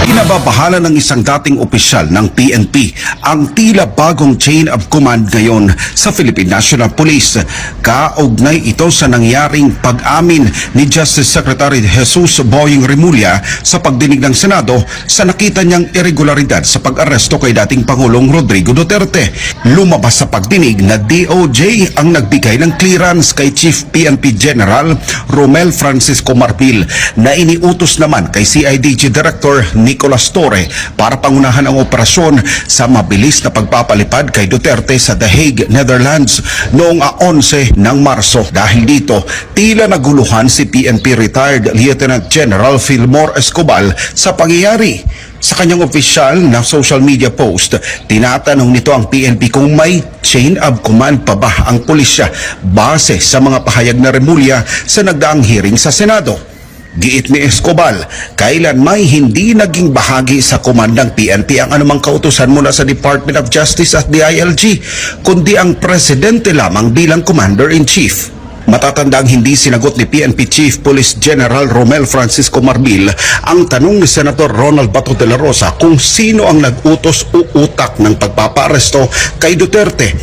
Binababahala ng isang dating opisyal ng PNP ang tila bagong chain of command ngayon sa Philippine National Police. Kaugnay ito sa nangyaring pag-amin ni Justice Secretary Jesus Boying Remulla sa pagdinig ng Senado sa nakita niyang irregularidad sa pag-aresto kay dating Pangulong Rodrigo Duterte. Lumabas sa pagdinig na DOJ ang nagbigay ng clearance kay Chief PNP General Romel Francisco Marbil na iniutos naman kay CIDG Director Nicolas Torre para pangunahan ang operasyon sa mabilis na pagpapalipad kay Duterte sa The Hague, Netherlands noong 11 ng Marso. Dahil dito, tila naguluhan si PNP retired Lieutenant General Fillmore Escobar sa pangyayari. Sa kanyang opisyal na social media post, tinatanong nito ang PNP kung may chain of command pa ba ang pulisya base sa mga pahayag na Remulla sa nagdaang hearing sa Senado. Giit ni Escobar, kailan may hindi naging bahagi sa komandang PNP ang anumang kautusan mula sa Department of Justice at DILG, kundi ang presidente lamang bilang Commander-in-Chief. Matatandang hindi sinagot ni PNP Chief Police General Romel Francisco Marbil ang tanong ni Senator Ronald Bato de la Rosa kung sino ang nag-utos o utak ng pagpapaaresto kay Duterte.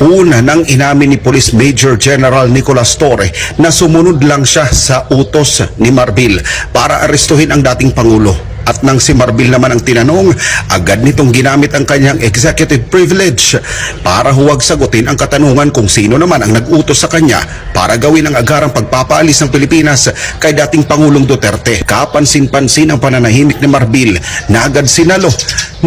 Una nang inamin ni Police Major General Nicolas Torre na sumunod lang siya sa utos ni Marbil para arestuhin ang dating Pangulo. At nang si Marbil naman ang tinanong, agad nitong ginamit ang kanyang executive privilege para huwag sagutin ang katanungan kung sino naman ang nag-utos sa kanya para gawin ang agarang pagpapaalis ng Pilipinas kay dating Pangulong Duterte. Kapansin-pansin ang pananahimik ni Marbil na agad sinalo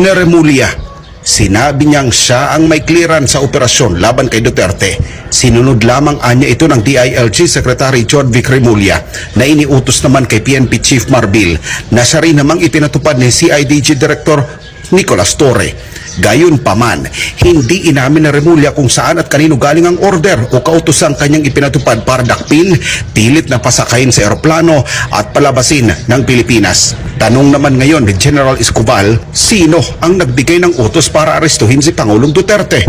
ni Remulla. Sinabi niyang siya ang may clearance sa operasyon laban kay Duterte. Sinunod lamang anya ito ng DILG Secretary John Vic Remulla na iniutos naman kay PNP Chief Marbil na siya rin namang ipinatupad ni CIDG Director Nicolas Torre. Gayunpaman, hindi inamin na Remulla kung saan at kanino galing ang order o kautosang kanyang ipinatupad para dakpin, pilit na pasakayin sa eroplano at palabasin ng Pilipinas. Tanong naman ngayon ni General Escobar, sino ang nagbigay ng utos para arestuhin si Pangulong Duterte?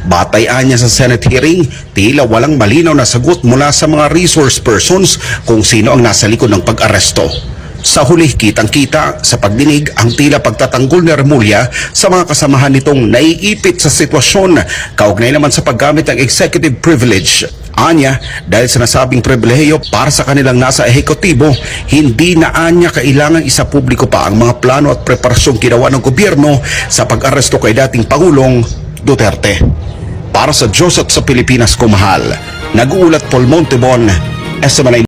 Batayan niya sa Senate hearing, tila walang malinaw na sagot mula sa mga resource persons kung sino ang nasa likod ng pag-aresto. Sa huli, kitang-kita sa pagdinig ang tila pagtatanggol ni Remulla sa mga kasamahan nitong naiipit sa sitwasyon, kaugnay naman sa paggamit ng executive privilege. Anya, dahil sa nasabing pribilehiyo para sa kanilang nasa ehekutibo, hindi na anya kailangan isa publiko pa ang mga plano at preparasyong ginawa ng gobyerno sa pag-aresto kay dating Pangulong Duterte. Para sa Diyos at sa Pilipinas ko mahal, nag-uulat Paul Montebon, SMNI